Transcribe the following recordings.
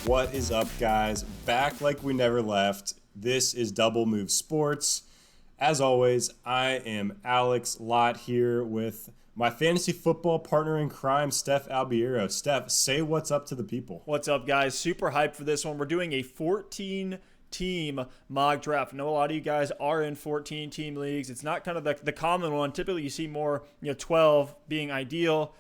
What is up, guys? Back like we never left. This is Double Move Sports. As always, I am Alex Lott here with my fantasy football partner in crime, Stef Albiero. Stef, say what's up to the people. What's up, guys? Super hyped for this one. We're doing a 14-team mock draft. I know a lot of you guys are in 14-team leagues. It's not kind of the common one. Typically, you see more, 12 being ideal.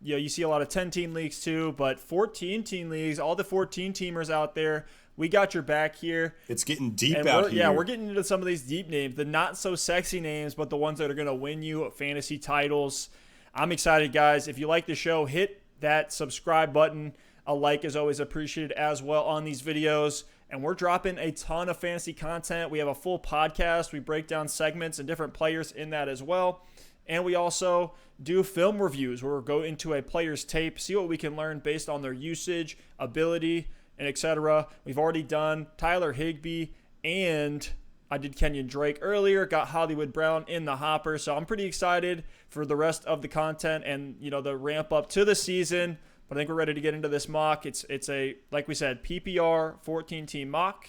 You see a lot of 10-team leagues too, but 14-team leagues, all the 14-teamers out there, we got your back here. It's getting deep out here. Yeah, we're getting into some of these deep names, the not-so-sexy names, but the ones that are going to win you fantasy titles. I'm excited, guys. If you like the show, hit that subscribe button. A like is always appreciated as well on these videos. And we're dropping a ton of fantasy content. We have a full podcast. We break down segments and different players in that as well. And we also do film reviews where we'll go into a player's tape, see what we can learn based on their usage, ability, and etc. We've already done Tyler Higbee, and I did Kenyon Drake earlier, got Hollywood Brown in the hopper. So I'm pretty excited for the rest of the content and, the ramp up to the season. But I think we're ready to get into this mock. It's a, like we said, PPR 14-team mock.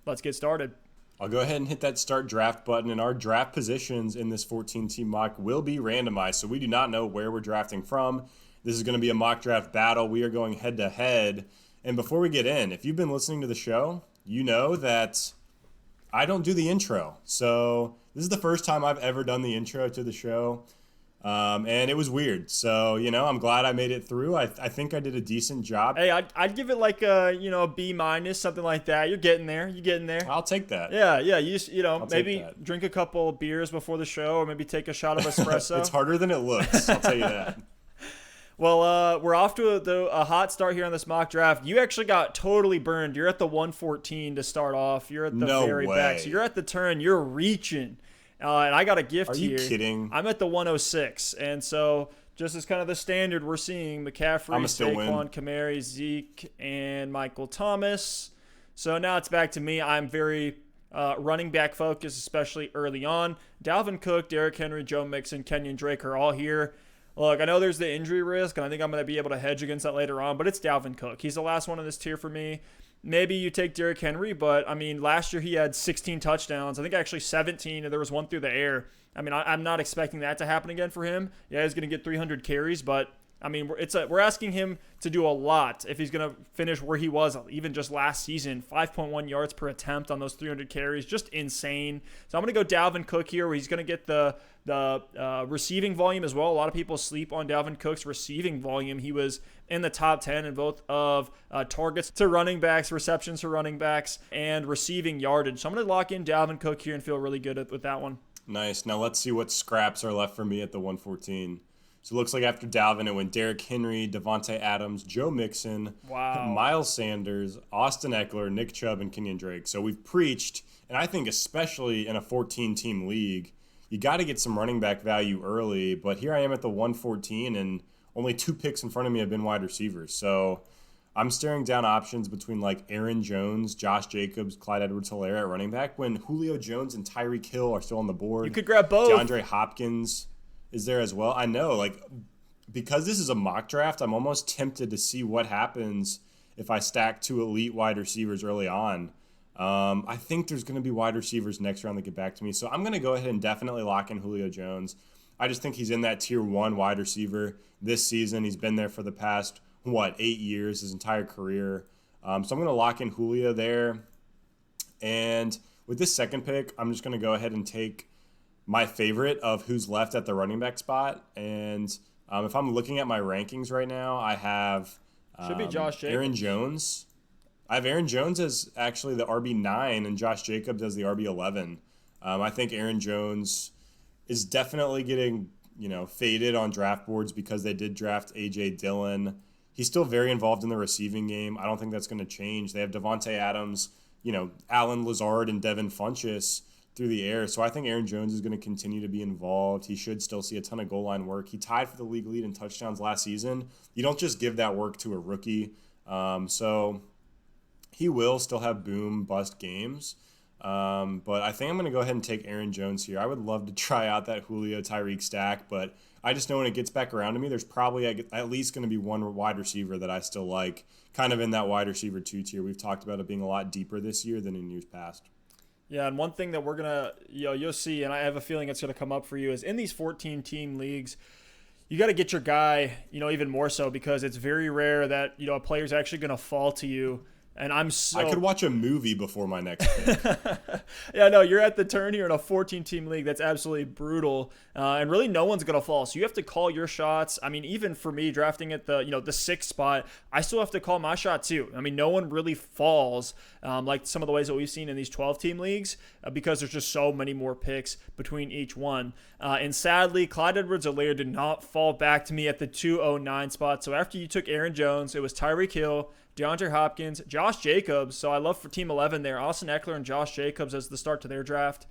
Let's get started. I'll go ahead and hit that start draft button, and our draft positions in this 14-team mock will be randomized, so we do not know where we're drafting from. This is going to be a mock draft battle. We are going head-to-head. And before we get in, if you've been listening to the show, you know that I don't do the intro. So this is the first time I've ever done the intro to the show. And it was weird. So, I'm glad I made it through. I think I did a decent job. Hey, I'd give it like a B-, something like that. You're getting there. I'll take that. Yeah. Maybe drink a couple beers before the show, or maybe take a shot of espresso. It's harder than it looks. I'll tell you that. Well, we're off to a hot start here on this mock draft. You actually got totally burned. You're at the 114 to start off. You're at the very back. So you're at the turn. You're reaching. And I got a gift here. Are you kidding? I'm at the 106. And so just as kind of the standard, we're seeing McCaffrey, Saquon, Kamara, Zeke, and Michael Thomas. So now it's back to me. I'm very running back focused, especially early on. Dalvin Cook, Derrick Henry, Joe Mixon, Kenyon Drake are all here. Look, I know there's the injury risk, and I think I'm going to be able to hedge against that later on, but it's Dalvin Cook. He's the last one in this tier for me. Maybe you take Derrick Henry, but, last year he had 16 touchdowns. I think actually 17, and there was one through the air. I'm not expecting that to happen again for him. Yeah, he's going to get 300 carries, but, we're asking him to do a lot if he's going to finish where he was even just last season. 5.1 yards per attempt on those 300 carries, just insane. So I'm going to go Dalvin Cook here, where he's going to get the receiving volume as well. A lot of people sleep on Dalvin Cook's receiving volume. He was in the top 10 in both of targets to running backs, receptions to running backs, and receiving yardage. So I'm going to lock in Dalvin Cook here and feel really good with that one. Nice. Now let's see what scraps are left for me at the 114. So it looks like after Dalvin, it went Derrick Henry, Devontae Adams, Joe Mixon, Miles Sanders, Austin Eckler, Nick Chubb, and Kenyon Drake. So we've preached, and I think especially in a 14-team league, you got to get some running back value early. But here I am at the 114, and only 2 picks in front of me have been wide receivers. So I'm staring down options between like Aaron Jones, Josh Jacobs, Clyde Edwards-Helaire at running back, when Julio Jones and Tyreek Hill are still on the board. You could grab both. DeAndre Hopkins is there as well. I know, because this is a mock draft, I'm almost tempted to see what happens if I stack 2 elite wide receivers early on. I think there's going to be wide receivers next round that get back to me. So I'm going to go ahead and definitely lock in Julio Jones. I just think he's in that tier 1 wide receiver this season. He's been there for the past, 8 years, his entire career. So I'm going to lock in Julio there. And with this second pick, I'm just going to go ahead and take my favorite of who's left at the running back spot. And if I'm looking at my rankings right now, I have should be Josh Jacobs. Aaron Jones. I have Aaron Jones as actually the RB9 and Josh Jacobs as the RB11. I think Aaron Jones is definitely getting, faded on draft boards because they did draft A.J. Dillon. He's still very involved in the receiving game. I don't think that's going to change. They have Devontae Adams, Alan Lazard and Devin Funchess through the air. So I think Aaron Jones is going to continue to be involved. He should still see a ton of goal line work. He tied for the league lead in touchdowns last season. You don't just give that work to a rookie. So he will still have boom, bust games. But I think I'm going to go ahead and take Aaron Jones here. I would love to try out that Julio Tyreek stack, but I just know when it gets back around to me, there's probably at least going to be one wide receiver that I still like, kind of in that wide receiver 2 tier. We've talked about it being a lot deeper this year than in years past. Yeah, and one thing that we're going to, you'll see, and I have a feeling it's going to come up for you, is in these 14-team leagues, you got to get your guy, even more so, because it's very rare that, a player's actually going to fall to you. And I could watch a movie before my next pick. Yeah, no, you're at the turn here in a 14-team league. That's absolutely brutal. And really no one's going to fall. So you have to call your shots. I mean, even for me drafting at the 6th spot, I still have to call my shot too. I mean, no one really falls like some of the ways that we've seen in these 12-team leagues because there's just so many more picks between each one. And sadly, Clyde Edwards-Helaire did not fall back to me at the 209 spot. So after you took Aaron Jones, it was Tyreek Hill, DeAndre Hopkins, Josh Jacobs. So I love for Team 11 there, Austin Eckler and Josh Jacobs as the start to their draft.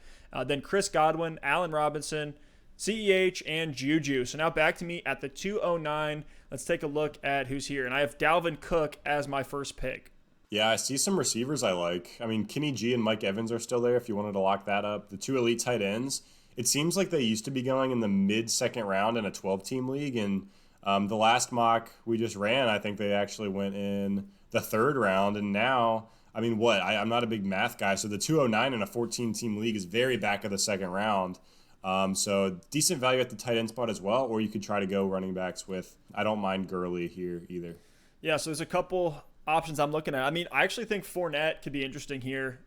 Then Chris Godwin, Allen Robinson, CEH, and Juju. So now back to me at the 209. Let's take a look at who's here. And I have Dalvin Cook as my first pick. Yeah, I see some receivers I like. I mean, Kenny G and Mike Evans are still there if you wanted to lock that up. The 2 elite tight ends. It seems like they used to be going in the mid-second round in a 12-team league, and the last mock we just ran, I think they actually went in the 3rd round, and now, I mean, I'm not a big math guy, so the 209 in a 14-team league is very back of the 2nd round. So decent value at the tight end spot as well, or you could try to go running backs with, I don't mind Gurley here either. Yeah, so there's a couple options I'm looking at. I mean, I actually think Fournette could be interesting here.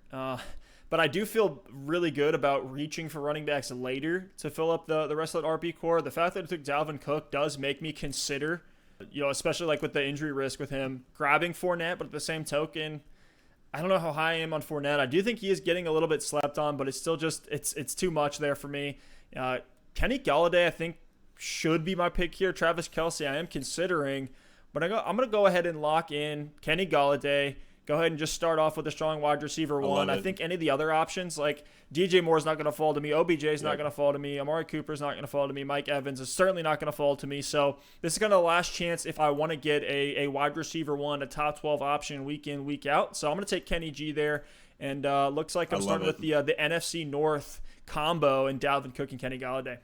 But I do feel really good about reaching for running backs later to fill up the rest of that RB core. The fact that I took Dalvin Cook does make me consider, especially like with the injury risk with him, grabbing Fournette. But at the same token, I don't know how high I am on Fournette. I do think he is getting a little bit slept on, but it's still just it's too much there for me. Kenny Golladay, I think, should be my pick here. Travis Kelce, I am considering, but I'm going to go ahead and lock in Kenny Golladay. Go ahead and just start off with a strong wide receiver one. I think any of the other options, like DJ Moore's not going to fall to me. OBJ is not going to fall to me. Amari Cooper's not going to fall to me. Mike Evans is certainly not going to fall to me. So this is kind of the last chance if I want to get a wide receiver one, a top 12 option week in, week out. So I'm going to take Kenny G there. And looks like I'm starting with the NFC North combo and Dalvin Cook and Kenny Golladay.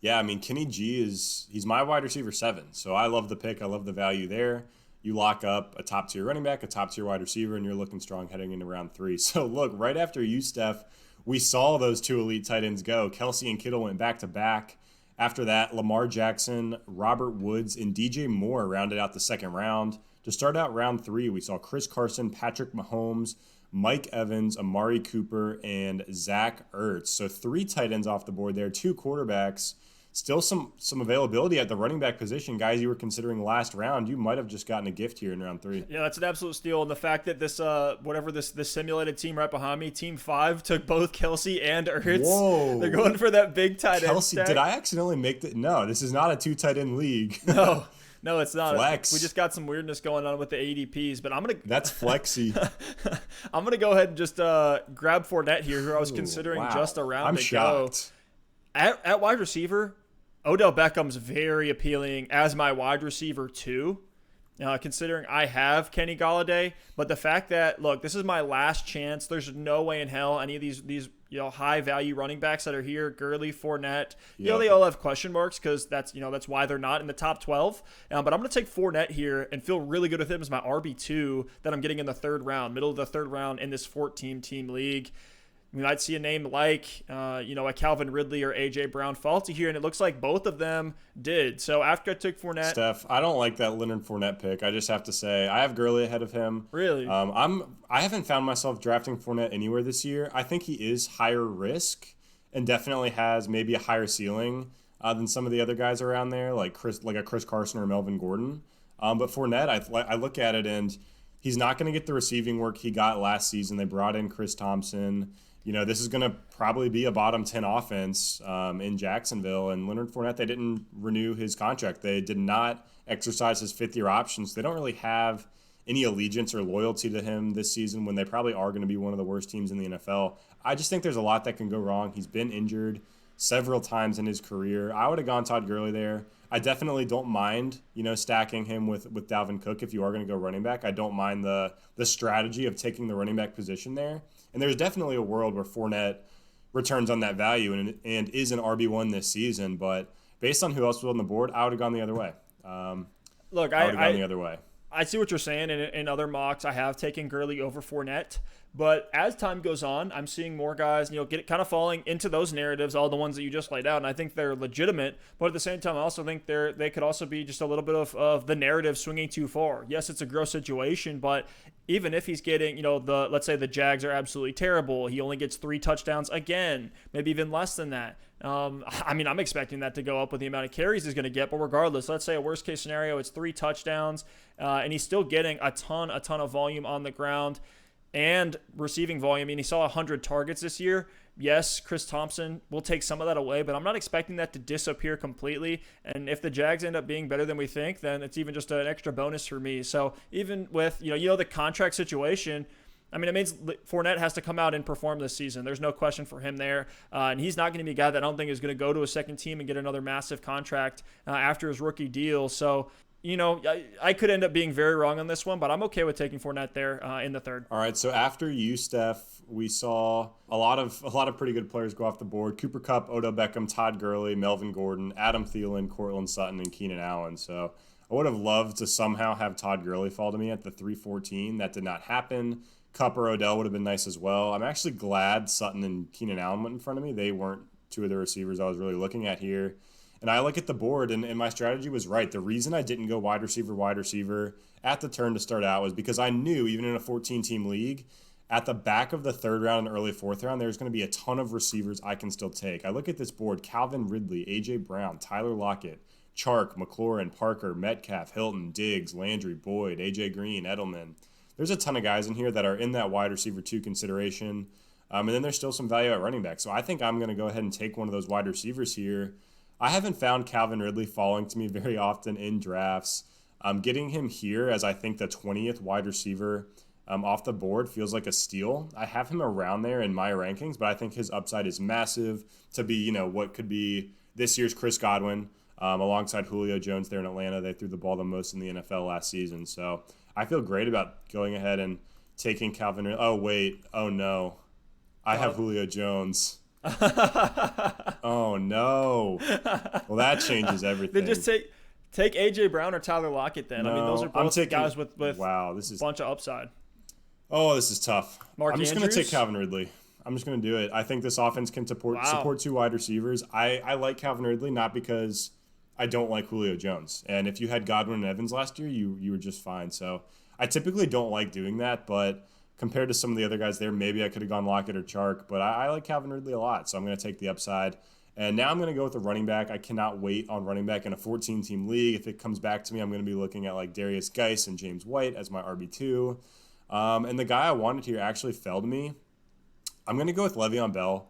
Yeah, I mean, Kenny G he's my wide receiver 7. So I love the pick. I love the value there. You lock up a top-tier running back, a top-tier wide receiver, and you're looking strong heading into round 3. So, look, right after you, Steph, we saw those 2 elite tight ends go. Kelce and Kittle went back-to-back. After that, Lamar Jackson, Robert Woods, and DJ Moore rounded out the 2nd round. To start out round 3, we saw Chris Carson, Patrick Mahomes, Mike Evans, Amari Cooper, and Zach Ertz. So 3 tight ends off the board there, 2 quarterbacks. Still some availability at the running back position. Guys you were considering last round, you might have just gotten a gift here in round 3. Yeah, that's an absolute steal. And the fact that this this simulated team right behind me, Team 5, took both Kelce and Ertz. Whoa. They're going for that big tight end stack. Did I accidentally make that? No, this is not a 2 tight end league. No, it's not. Flex. We just got some weirdness going on with the ADPs, but That's flexy. I'm gonna go ahead and just grab Fournette here, who I was considering just a round I'm ago. shocked. At wide receiver, Odell Beckham's very appealing as my wide receiver too, considering I have Kenny Golladay. But the fact that, look, this is my last chance. There's no way in hell any of these high value running backs that are here, Gurley, Fournette, they all have question marks because that's why they're not in the top 12. But I'm going to take Fournette here and feel really good with him as my RB2 that I'm getting in the 3rd round, middle of the 3rd round in this 14-team league. We might see a name like, a Calvin Ridley or A.J. Brown fall to here, and it looks like both of them did. So after I took Fournette... Steph, I don't like that Leonard Fournette pick. I just have to say, I have Gurley ahead of him. Really? I haven't found myself drafting Fournette anywhere this year. I think he is higher risk and definitely has maybe a higher ceiling than some of the other guys around there, like a Chris Carson or Melvin Gordon. But Fournette, I look at it, and he's not going to get the receiving work he got last season. They brought in Chris Thompson. This is going to probably be a bottom 10 offense in Jacksonville. And Leonard Fournette, they didn't renew his contract. They did not exercise his 5th-year options. They don't really have any allegiance or loyalty to him this season when they probably are going to be one of the worst teams in the NFL. I just think there's a lot that can go wrong. He's been injured several times in his career. I would have gone Todd Gurley there. I definitely don't mind, stacking him with Dalvin Cook if you are going to go running back. I don't mind the strategy of taking the running back position there. And there's definitely a world where Fournette returns on that value and is an RB1 this season. But based on who else was on the board, I would have gone the other way. Look, I would have gone the other way. I see what you're saying. In other mocks, I have taken Gurley over Fournette. But as time goes on, I'm seeing more guys, get kind of falling into those narratives, all the ones that you just laid out, and I think they're legitimate. But at the same time, I also think they could also be just a little bit of the narrative swinging too far. Yes, it's a gross situation, but even if he's getting, let's say the Jags are absolutely terrible, he only gets 3 touchdowns again, maybe even less than that. I'm expecting that to go up with the amount of carries he's going to get, but regardless, let's say a worst case scenario, it's 3 touchdowns, and he's still getting a ton of volume on the ground and receiving volume. I mean, he saw 100 targets this year. Yes, Chris Thompson will take some of that away, but I'm not expecting that to disappear completely. And if the Jags end up being better than we think, then it's even just an extra bonus for me. So even with, the contract situation, I mean, it means Fournette has to come out and perform this season. There's no question for him there. And he's not going to be a guy that I don't think is going to go to a second team and get another massive contract after his rookie deal. So, I could end up being very wrong on this one, but I'm okay with taking Fournette there in the third. All right, so after you, Steph, we saw a lot of pretty good players go off the board. Cooper Kupp, Odell Beckham, Todd Gurley, Melvin Gordon, Adam Thielen, Cortland Sutton, and Keenan Allen. So I would have loved to somehow have Todd Gurley fall to me at the 314. That did not happen. Kupp or Odell would have been nice as well. I'm actually glad Sutton and Keenan Allen went in front of me. They weren't two of the receivers I was really looking at here. And I look at the board, and my strategy was right. The reason I didn't go wide receiver at the turn to start out was because I knew, even in a 14-team league, at the back of the third round and early fourth round, there's going to be a ton of receivers I can still take. I look at this board: Calvin Ridley, A.J. Brown, Tyler Lockett, Chark, McLaurin, Parker, Metcalf, Hilton, Diggs, Landry, Boyd, A.J. Green, Edelman. There's a ton of guys in here that are in that wide receiver 2 consideration. And then there's still some value at running back. So I think I'm going to go ahead and take one of those wide receivers here. I haven't found Calvin Ridley falling to me very often in drafts. Getting him here as I think the 20th wide receiver off the board feels like a steal. I have him around there in my rankings, but I think his upside is massive to be, what could be this year's Chris Godwin alongside Julio Jones there in Atlanta. They threw the ball the most in the NFL last season. So I feel great about going ahead and taking Calvin Ridley. Oh, wait. Oh, no. I have Julio Jones. Oh no! Well, that changes everything. Then just take A.J. Brown or Tyler Lockett. Then I mean, those are both guys with wow, this is a bunch of upside. Oh, this is tough. I'm just going to take Calvin Ridley. I'm just going to do it. I think this offense can support 2 wide receivers. I like Calvin Ridley not because I don't like Julio Jones. And if you had Godwin and Evans last year, you were just fine. So I typically don't like doing that, but compared to some of the other guys there, maybe I could have gone Lockett or Chark, but I like Calvin Ridley a lot, so I'm going to take the upside. And now I'm going to go with a running back. I cannot wait on running back in a 14-team league. If it comes back to me, I'm going to be looking at like Darius Geis and James White as my RB2. And the guy I wanted here actually fell to me. I'm going to go with Le'Veon Bell.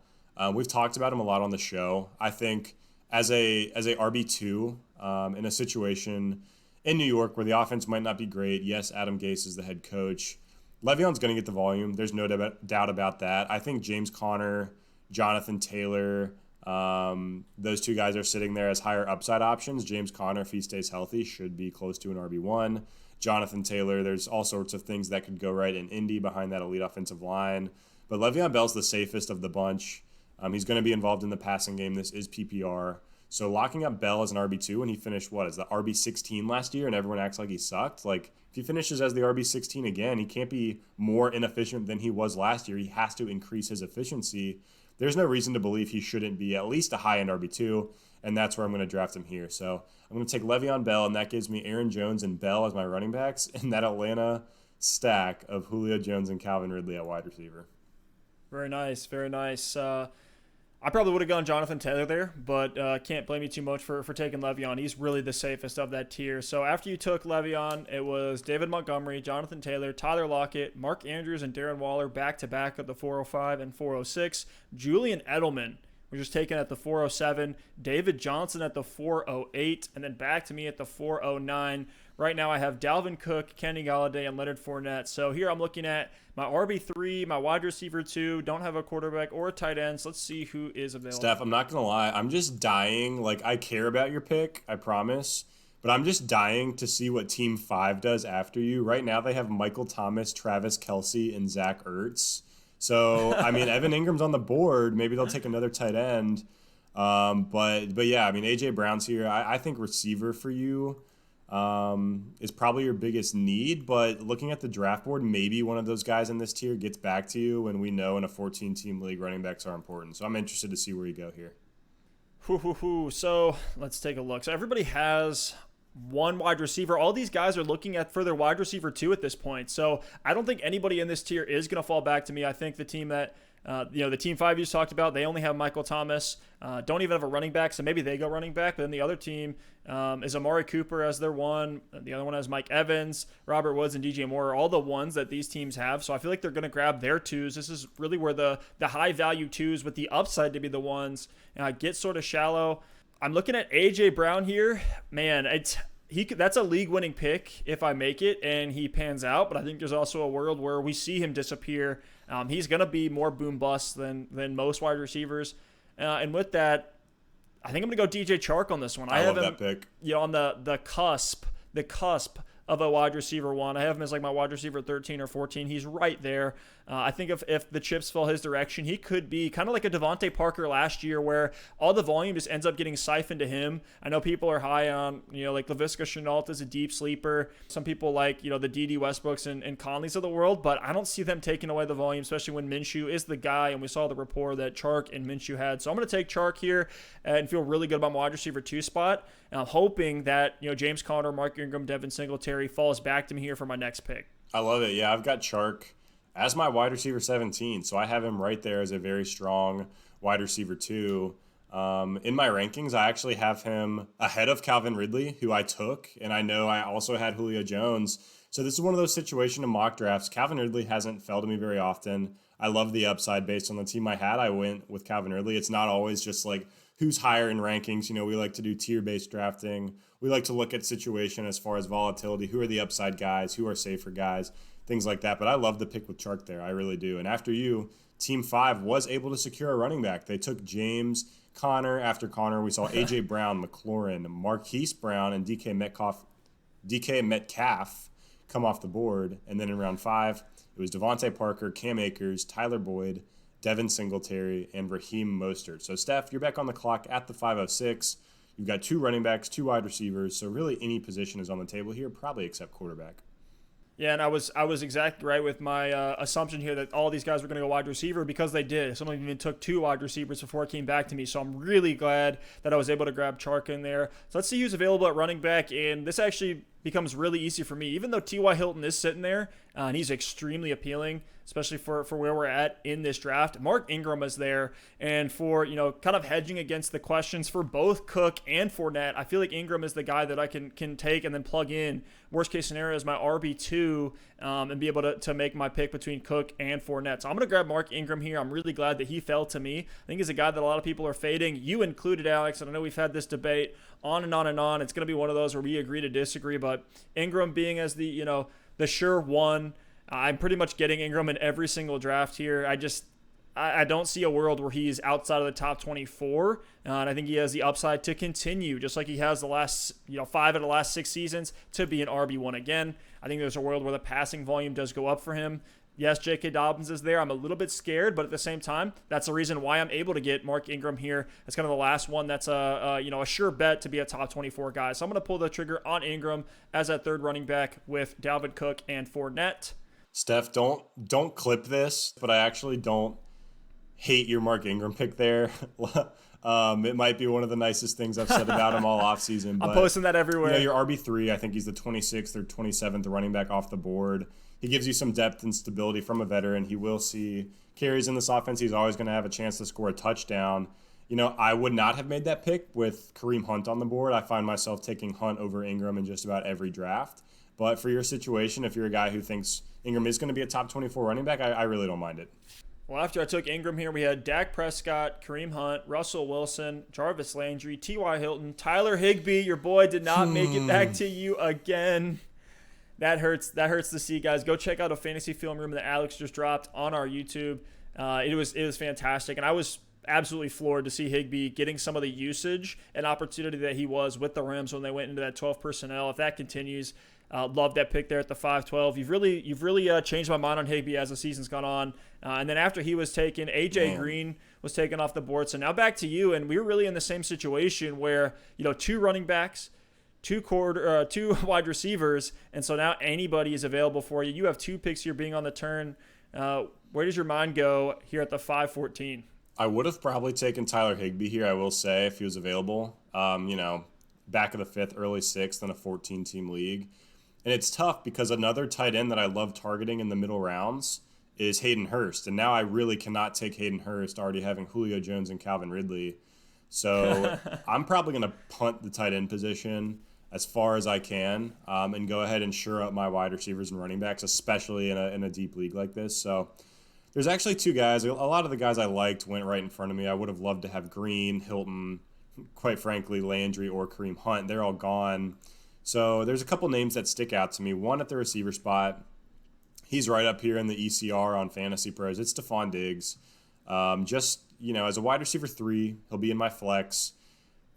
We've talked about him a lot on the show. I think as a RB2 in a situation in New York where the offense might not be great, yes, Adam Gase is the head coach. Le'Veon's going to get the volume. There's no doubt about that. I think James Conner, Jonathan Taylor, those 2 guys are sitting there as higher upside options. James Conner, if he stays healthy, should be close to an RB1. Jonathan Taylor, there's all sorts of things that could go right in Indy behind that elite offensive line. But Le'Veon Bell's the safest of the bunch. He's going to be involved in the passing game. This is PPR. So locking up Bell as an RB2, and he finished, as the RB16 last year, and everyone acts like he sucked? Like, if he finishes as the RB16 again, he can't be more inefficient than he was last year. He has to increase his efficiency. There's no reason to believe he shouldn't be at least a high-end RB2, and that's where I'm going to draft him here. So I'm going to take Le'Veon Bell, and that gives me Aaron Jones and Bell as my running backs in that Atlanta stack of Julio Jones and Calvin Ridley at wide receiver. Very nice, very nice. I probably would have gone Jonathan Taylor there, but can't blame you too much for taking Le'Veon. He's really the safest of that tier. So after you took Le'Veon, it was David Montgomery, Jonathan Taylor, Tyler Lockett, Mark Andrews, and Darren Waller back-to-back at the 405 and 406. Julian Edelman was just taken at the 407. David Johnson at the 408, and then back to me at the 409. Right now I have Dalvin Cook, Kenny Golladay, and Leonard Fournette. So here I'm looking at my RB3, my wide receiver 2, don't have a quarterback or a tight end. So let's see who is available. Steph, I'm not going to lie. I'm just dying. Like, I care about your pick, I promise. But I'm just dying to see what Team 5 does after you. Right now they have Michael Thomas, Travis Kelce, and Zach Ertz. So, I mean, Evan Ingram's on the board. Maybe they'll take another tight end. But yeah, I mean, A.J. Brown's here. I think receiver for you is probably your biggest need. But looking at the draft board, maybe one of those guys in this tier gets back to you when we know in a 14-team league running backs are important. So I'm interested to see where you go here. So let's take a look. So everybody has one wide receiver. All these guys are looking at for their wide receiver 2 at this point. So I don't think anybody in this tier is going to fall back to me. I think the team that the team 5 you just talked about, they only have Michael Thomas, don't even have a running back, so maybe they go running back. But then the other team is Amari Cooper as their one. The other one has Mike Evans, Robert Woods, and DJ Moore are all the ones that these teams have. So I feel like they're going to grab their 2s. This is really where the high value 2s with the upside to be the ones get sort of shallow. I'm looking at A.J. Brown here. Man, that's a league-winning pick if I make it and he pans out, but I think there's also a world where we see him disappear. He's going to be more boom-bust than most wide receivers. And with that, I think I'm going to go DJ Chark on this one. I love that pick. On the cusp of a wide receiver 1. I have him as like my wide receiver 13 or 14. He's right there. I think if the chips fell his direction, he could be kind of like a Devontae Parker last year where all the volume just ends up getting siphoned to him. I know people are high on, like Laviska Shenault is a deep sleeper. Some people like, the D.D. Westbrooks and Conleys of the world, but I don't see them taking away the volume, especially when Minshew is the guy, and we saw the rapport that Chark and Minshew had. So I'm going to take Chark here and feel really good about my wide receiver 2 spot. And I'm hoping that, James Conner, Mark Ingram, Devin Singletary falls back to me here for my next pick. I love it. Yeah, I've got Chark as my wide receiver 17, so I have him right there as a very strong wide receiver 2. In my rankings, I actually have him ahead of Calvin Ridley, who I took, and I know I also had Julio Jones. So this is one of those situations in mock drafts. Calvin Ridley hasn't fell to me very often. I love the upside based on the team I had. I went with Calvin Ridley. It's not always just like who's higher in rankings. We like to do tier-based drafting. We like to look at situation as far as volatility. Who are the upside guys? Who are safer guys? Things like that. But I love the pick with Chark there. I really do. And after you, Team 5 was able to secure a running back. They took James Conner. After Conner, we saw A.J. Brown, McLaurin, Marquise Brown, and DK Metcalf come off the board. And then in round 5, it was Devontae Parker, Cam Akers, Tyler Boyd, Devin Singletary, and Raheem Mostert. So, Steph, you're back on the clock at the 5:06. You've got 2 running backs, 2 wide receivers. So really any position is on the table here, probably except quarterback. Yeah, and I was exactly right with my assumption here that all these guys were going to go wide receiver because they did. Some of them even took 2 wide receivers before it came back to me. So I'm really glad that I was able to grab Chark in there. So let's see who's available at running back. And this actually becomes really easy for me. Even though T.Y. Hilton is sitting there, and he's extremely appealing, especially for where we're at in this draft. Mark Ingram is there, and for, kind of hedging against the questions for both Cook and Fournette, I feel like Ingram is the guy that I can take and then plug in. Worst case scenario is my RB2 and be able to make my pick between Cook and Fournette. So I'm going to grab Mark Ingram here. I'm really glad that he fell to me. I think he's a guy that a lot of people are fading. You included, Alex, and I know we've had this debate on and on and on. It's going to be one of those where we agree to disagree, but Ingram being as the sure one, I'm pretty much getting Ingram in every single draft here. I don't see a world where he's outside of the top 24, and I think he has the upside to continue, just like he has the last 5 of the last 6 seasons, to be an RB1 again. I think there's a world where the passing volume does go up for him. Yes, J.K. Dobbins is there. I'm a little bit scared, but at the same time, that's the reason why I'm able to get Mark Ingram here. That's kind of the last one that's a sure bet to be a top 24 guy. So I'm going to pull the trigger on Ingram as that third running back with Dalvin Cook and Fournette. Steph, don't clip this, but I actually don't hate your Mark Ingram pick there. It might be one of the nicest things I've said about him all offseason. I'm posting that everywhere. Your RB3, I think he's the 26th or 27th running back off the board. He gives you some depth and stability from a veteran. He will see carries in this offense. He's always going to have a chance to score a touchdown. I would not have made that pick with Kareem Hunt on the board. I find myself taking Hunt over Ingram in just about every draft. But for your situation, if you're a guy who thinks Ingram is going to be a top 24 running back, I really don't mind it. Well, after I took Ingram here, we had Dak Prescott, Kareem Hunt, Russell Wilson, Jarvis Landry, T.Y. Hilton, Tyler Higbee. Your boy did not make it back to you again. That hurts to see, guys. Go check out a fantasy film room that Alex just dropped on our YouTube. It was fantastic, and I was absolutely floored to see Higbee getting some of the usage and opportunity that he was with the Rams when they went into that 12 personnel. If that continues, Love that pick there at the 5-12. You've really changed my mind on Higbee as the season's gone on. And then after he was taken, A.J. Green was taken off the board. So now back to you, and we were really in the same situation where, 2 running backs, 2 wide receivers, and so now anybody is available for you. You have 2 picks here being on the turn. Where does your mind go here at the 5-14? I would have probably taken Tyler Higbee here, I will say, if he was available. Back of the 5th, early 6th in a 14-team league. And it's tough because another tight end that I love targeting in the middle rounds is Hayden Hurst. And now I really cannot take Hayden Hurst, already having Julio Jones and Calvin Ridley. So I'm probably going to punt the tight end position as far as I can and go ahead and shore up my wide receivers and running backs, especially in a deep league like this. So there's actually 2 guys. A lot of the guys I liked went right in front of me. I would have loved to have Green, Hilton, quite frankly, Landry or Kareem Hunt. They're all gone. So there's a couple names that stick out to me. One at the receiver spot. He's right up here in the ECR on Fantasy Pros. It's Stephon Diggs. As a wide receiver 3, he'll be in my flex.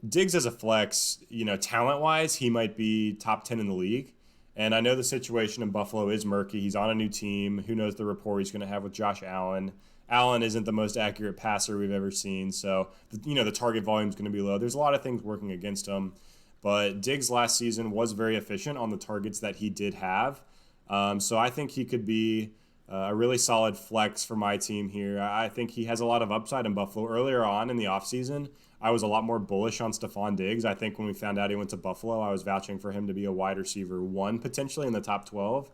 Diggs as a flex, talent-wise, he might be top 10 in the league. And I know the situation in Buffalo is murky. He's on a new team. Who knows the rapport he's going to have with Josh Allen. Allen isn't the most accurate passer we've ever seen. So, the target volume is going to be low. There's a lot of things working against him. But Diggs last season was very efficient on the targets that he did have. So I think he could be a really solid flex for my team here. I think he has a lot of upside in Buffalo. Earlier on in the offseason, I was a lot more bullish on Stephon Diggs. I think when we found out he went to Buffalo, I was vouching for him to be a wide receiver 1, potentially in the top 12.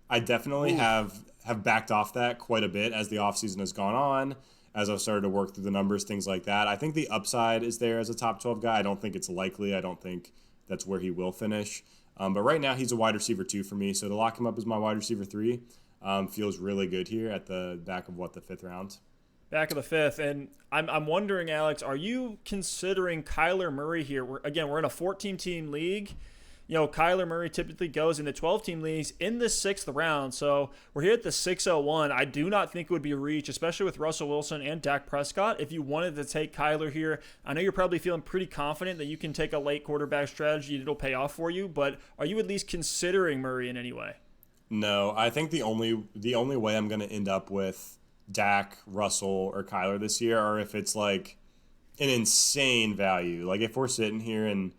I definitely have backed off that quite a bit as the offseason has gone on, as I've started to work through the numbers, things like that. I think the upside is there as a top 12 guy. I don't think it's likely. I don't think that's where he will finish. But right now, he's a wide receiver 2 for me. So to lock him up as my wide receiver 3 feels really good here at the back of, the 5th round? Back of the 5th. And I'm wondering, Alex, are you considering Kyler Murray here? We're in a 14-team league. Kyler Murray typically goes into 12-team leagues in the 6th round. So we're here at the 601. I do not think it would be a reach, especially with Russell Wilson and Dak Prescott. If you wanted to take Kyler here, I know you're probably feeling pretty confident that you can take a late quarterback strategy and it'll pay off for you, but are you at least considering Murray in any way? No, I think the only way I'm going to end up with Dak, Russell, or Kyler this year are if it's like an insane value. Like if we're sitting here and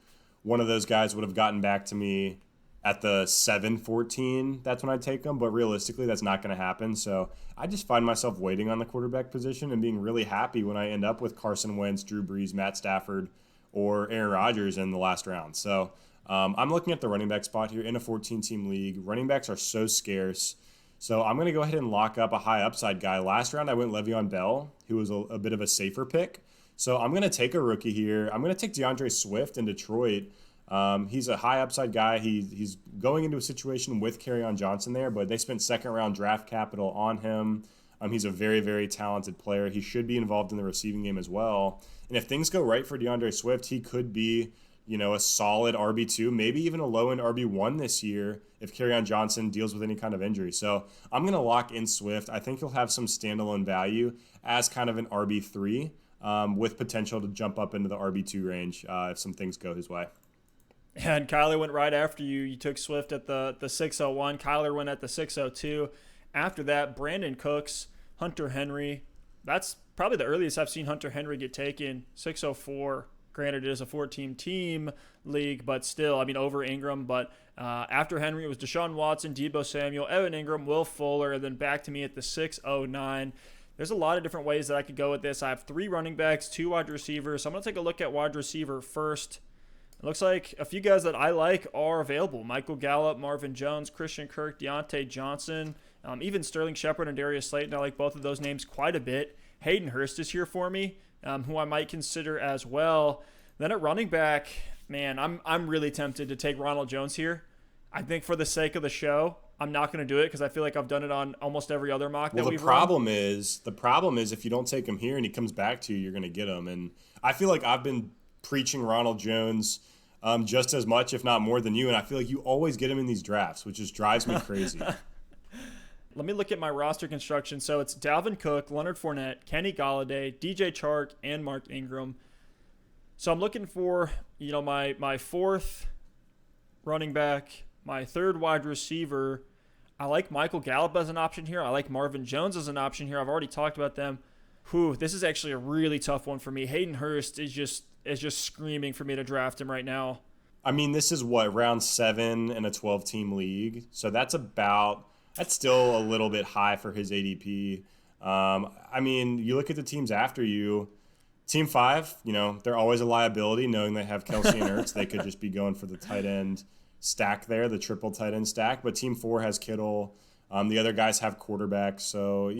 one of those guys would have gotten back to me at the 7-14, that's when I'd take them. But realistically, that's not going to happen. So I just find myself waiting on the quarterback position and being really happy when I end up with Carson Wentz, Drew Brees, Matt Stafford, or Aaron Rodgers in the last round. So I'm looking at the running back spot here in a 14-team league. Running backs are so scarce. So I'm going to go ahead and lock up a high upside guy. Last round, I went Le'Veon Bell, who was a bit of a safer pick. So I'm going to take a rookie here. I'm going to take DeAndre Swift in Detroit. He's a high upside guy. He's going into a situation with Kerryon Johnson there, but they spent 2nd round draft capital on him. He's a very, very talented player. He should be involved in the receiving game as well. And if things go right for DeAndre Swift, he could be, a solid RB2, maybe even a low-end RB1 this year if Kerryon Johnson deals with any kind of injury. So I'm going to lock in Swift. I think he'll have some standalone value as kind of an RB3 with potential to jump up into the RB2 range if some things go his way. And Kyler went right after you. You took Swift at the 601. Kyler went at the 602. After that, Brandon Cooks, Hunter Henry. That's probably the earliest I've seen Hunter Henry get taken, 604. Granted, it is a 14-team league, but still, over Ingram. But after Henry, it was Deshaun Watson, Deebo Samuel, Evan Ingram, Will Fuller, and then back to me at the 609. There's a lot of different ways that I could go with this. I have 3 running backs, 2 wide receivers. So I'm going to take a look at wide receiver first. It looks like a few guys that I like are available. Michael Gallup, Marvin Jones, Christian Kirk, Deontay Johnson, even Sterling Shepard and Darius Slayton. I like both of those names quite a bit. Hayden Hurst is here for me, who I might consider as well. Then at running back, man, I'm really tempted to take Ronald Jones here. I think for the sake of the show, I'm not going to do it because I feel like I've done it on almost every other mock that we've run. The problem is if you don't take him here and he comes back to you, you're going to get him. And I feel like I've been preaching Ronald Jones just as much, if not more than you. And I feel like you always get him in these drafts, which just drives me crazy. Let me look at my roster construction. So it's Dalvin Cook, Leonard Fournette, Kenny Golladay, DJ Chark, and Mark Ingram. So I'm looking for, my 4th running back, My third wide receiver, I like Michael Gallup as an option here. I like Marvin Jones as an option here. I've already talked about them. This is actually a really tough one for me. Hayden Hurst is just screaming for me to draft him right now. I mean, this is what, round 7 in a 12-team league. So that's still a little bit high for his ADP. I mean, you look at the teams after you. Team 5, they're always a liability, knowing they have Kelsey and Ertz. They could just be going for the tight end stack there, the triple tight end stack. But Team 4 has Kittle. The other guys have quarterbacks. So,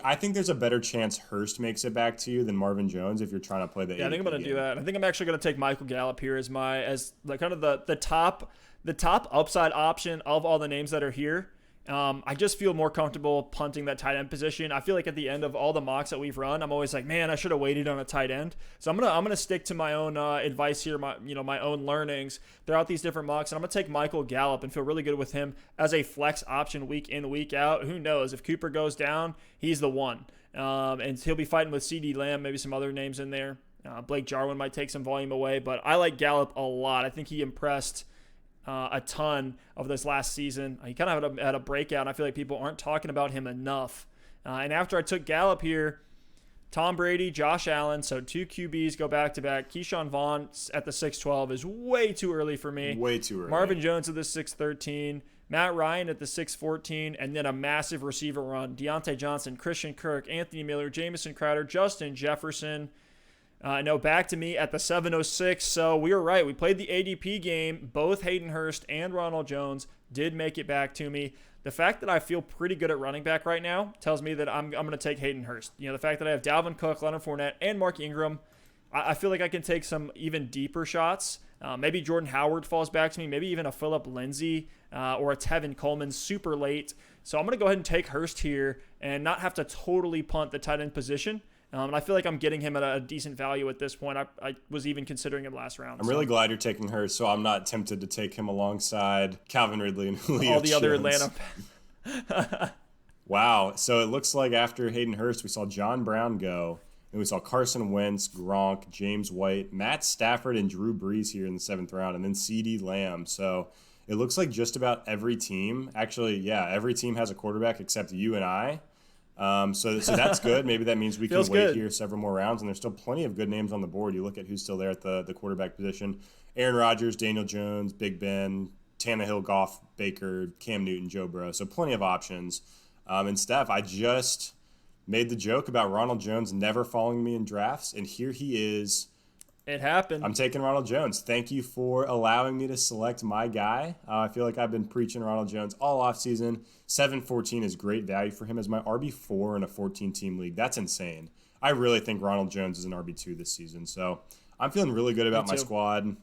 I think there's a better chance Hurst makes it back to you than Marvin Jones if you're trying to play the. Yeah, I think I'm going to do that. I think I'm actually going to take Michael Gallup here as the top upside option of all the names that are here. I just feel more comfortable punting that tight end position. I feel like at the end of all the mocks that we've run, I'm always like, man, I should have waited on a tight end. So I'm gonna stick to my own advice here, my own learnings throughout these different mocks, and I'm gonna take Michael Gallup and feel really good with him as a flex option week in, week out. Who knows, if Cooper goes down, he's the one, and he'll be fighting with CD Lamb, maybe some other names in there. Blake Jarwin might take some volume away, but I like Gallup a lot. I think he impressed a ton of this last season. He kind of had a breakout, and I feel like people aren't talking about him enough. And after I took Gallup here, Tom Brady, Josh Allen, so 2 QBs go back-to-back. Keyshawn Vaughn at the 6-12 is way too early for me. Way too early. Marvin Jones at the 6-13. Matt Ryan at the 6-14, and then a massive receiver run. Deontay Johnson, Christian Kirk, Anthony Miller, Jamison Crowder, Justin Jefferson. No, back to me at the 7:06. So we were right. We played the ADP game. Both Hayden Hurst and Ronald Jones did make it back to me. The fact that I feel pretty good at running back right now tells me that I'm going to take Hayden Hurst. The fact that I have Dalvin Cook, Leonard Fournette, and Mark Ingram, I feel like I can take some even deeper shots. Maybe Jordan Howard falls back to me. Maybe even a Phillip Lindsay or a Tevin Coleman super late. So I'm going to go ahead and take Hurst here and not have to totally punt the tight end position. And I feel like I'm getting him at a decent value at this point. I was even considering him last round. I'm really glad you're taking her, so I'm not tempted to take him alongside Calvin Ridley and Julio Jones. All the other Atlanta. Wow. So it looks like after Hayden Hurst, we saw John Brown go. And we saw Carson Wentz, Gronk, James White, Matt Stafford, and Drew Brees here in the 7th round, and then CD Lamb. So it looks like just about every team, every team has a quarterback except you and I. So that's good. Maybe that means we can wait here several more rounds, and there's still plenty of good names on the board. You look at who's still there at the quarterback position: Aaron Rodgers, Daniel Jones, Big Ben, Tannehill, Goff, Baker, Cam Newton, Joe Burrow. So plenty of options. And Steph, I just made the joke about Ronald Jones never following me in drafts, and here he is. It happened. I'm taking Ronald Jones. Thank you for allowing me to select my guy. I feel like I've been preaching Ronald Jones all offseason. 7-14 is great value for him as my RB4 in a 14-team league. That's insane. I really think Ronald Jones is an RB2 this season. So I'm feeling really good about my squad.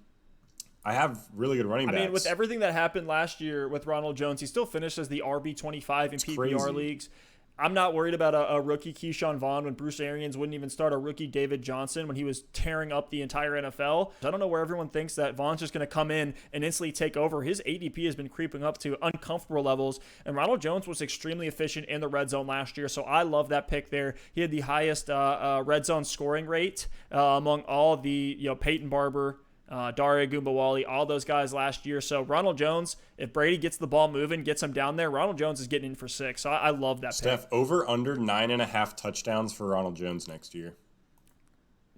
I have really good running backs. I mean, with everything that happened last year with Ronald Jones, he still finished as the RB25 in PPR leagues. I'm not worried about a rookie Keyshawn Vaughn when Bruce Arians wouldn't even start a rookie David Johnson when he was tearing up the entire NFL. I don't know where everyone thinks that Vaughn's just going to come in and instantly take over. His ADP has been creeping up to uncomfortable levels, and Ronald Jones was extremely efficient in the red zone last year, so I love that pick there. He had the highest red zone scoring rate among all the Peyton Barber, Dare Gumbawali, all those guys last year. So Ronald Jones, if Brady gets the ball moving, gets him down there, Ronald Jones is getting in for 6. So I love that pick. Steph, over under 9.5 touchdowns for Ronald Jones next year.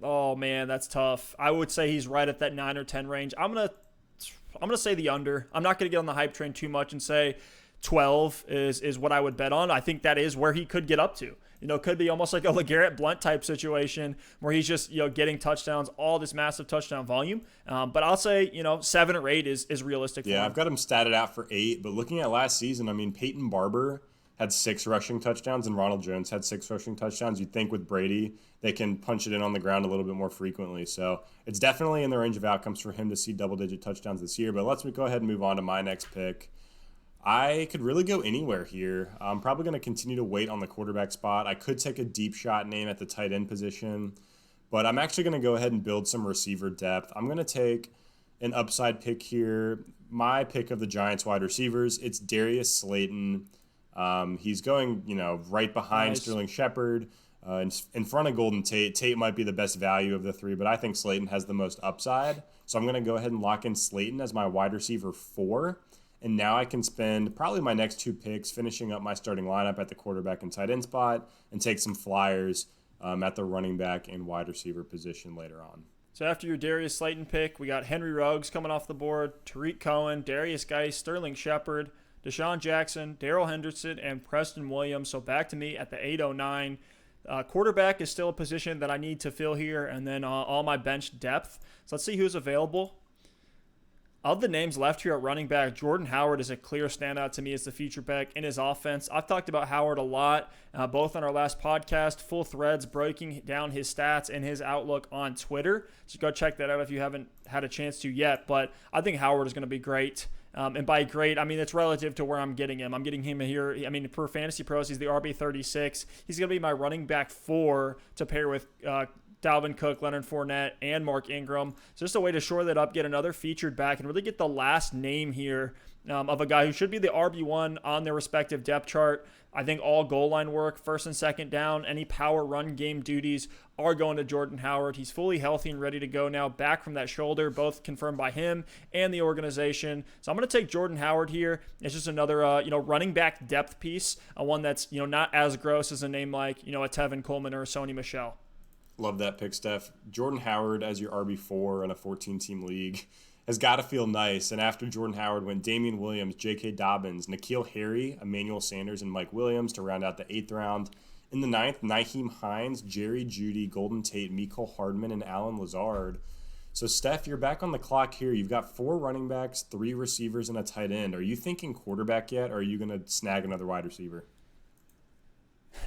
Oh man, that's tough. I would say he's right at that 9 or 10 range. I'm gonna say the under. I'm not gonna get on the hype train too much and say 12 is what I would bet on. I think that is where he could get up to. It could be almost like a LeGarrette Blount type situation where he's just, getting touchdowns, all this massive touchdown volume. But I'll say, 7 or 8 is realistic for him. I've got him statted out for 8. But looking at last season, I mean, Peyton Barber had 6 rushing touchdowns and Ronald Jones had 6 rushing touchdowns. You'd think with Brady, they can punch it in on the ground a little bit more frequently. So it's definitely in the range of outcomes for him to see double-digit touchdowns this year. But let's go ahead and move on to my next pick. I could really go anywhere here. I'm probably going to continue to wait on the quarterback spot. I could take a deep shot name at the tight end position, but I'm actually going to go ahead and build some receiver depth. I'm going to take an upside pick here. My pick of the Giants wide receivers, it's Darius Slayton. He's going, right behind Sterling Shepard. in front of Golden Tate. Tate might be the best value of the three, but I think Slayton has the most upside. So I'm going to go ahead and lock in Slayton as my wide receiver 4. And now I can spend probably my next 2 picks finishing up my starting lineup at the quarterback and tight end spot and take some flyers at the running back and wide receiver position later on. So after your Darius Slayton pick, we got Henry Ruggs coming off the board, Tariq Cohen, Darius Geis, Sterling Shepard, Deshaun Jackson, Darrell Henderson, and Preston Williams. So back to me at the 809. Quarterback is still a position that I need to fill here, and then all my bench depth. So let's see who's available. Of the names left here at running back, Jordan Howard is a clear standout to me as the feature back in his offense. I've talked about Howard a lot, both on our last podcast, full threads breaking down his stats and his outlook on Twitter. So go check that out if you haven't had a chance to yet. But I think Howard is going to be great. And by great, I mean it's relative to where I'm getting him. I'm getting him here. I mean, per Fantasy Pros, he's the RB36. He's going to be my running back 4 to pair with Dalvin Cook, Leonard Fournette, and Mark Ingram. So just a way to shore that up, get another featured back, and really get the last name here of a guy who should be the RB1 on their respective depth chart. I think all goal line work, first and second down, any power run game duties are going to Jordan Howard. He's fully healthy and ready to go now, back from that shoulder, both confirmed by him and the organization. So I'm going to take Jordan Howard here. It's just another, running back depth piece, one that's, not as gross as a name like, a Tevin Coleman or a Sony Michel. Love that pick, Steph. Jordan Howard as your RB4 in a 14-team league has got to feel nice. And after Jordan Howard went Damian Williams, J.K. Dobbins, N'Keal Harry, Emmanuel Sanders, and Mike Williams to round out the 8th round. In the 9th, Nyheim Hines, Jerry Jeudy, Golden Tate, Mecole Hardman, and Allen Lazard. So, Steph, you're back on the clock here. You've got 4 running backs, 3 receivers, and a tight end. Are you thinking quarterback yet, or are you going to snag another wide receiver?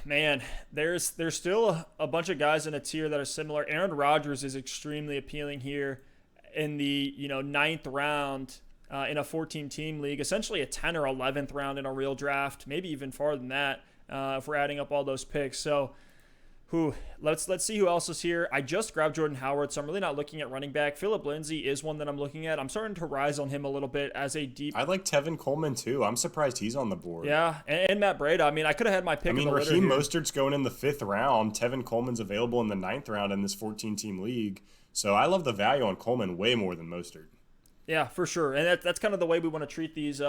Man, there's still a bunch of guys in a tier that are similar. Aaron Rodgers is extremely appealing here in the 9th round in a 14-team league, essentially a 10th or 11th round in a real draft, maybe even farther than that if we're adding up all those picks. So let's see who else is here. I just grabbed Jordan Howard, so I'm really not looking at running back. Phillip Lindsay is one that I'm looking at. I'm starting to rise on him a little bit as a deep. I like Tevin Coleman too. I'm surprised he's on the board. Yeah, and Matt Breida. I mean, I could have had my pick. Raheem Mostert's going in the 5th round. Tevin Coleman's available in the 9th round in this 14-team league. So I love the value on Coleman way more than Mostert. Yeah, for sure. And that's kind of the way we want to treat these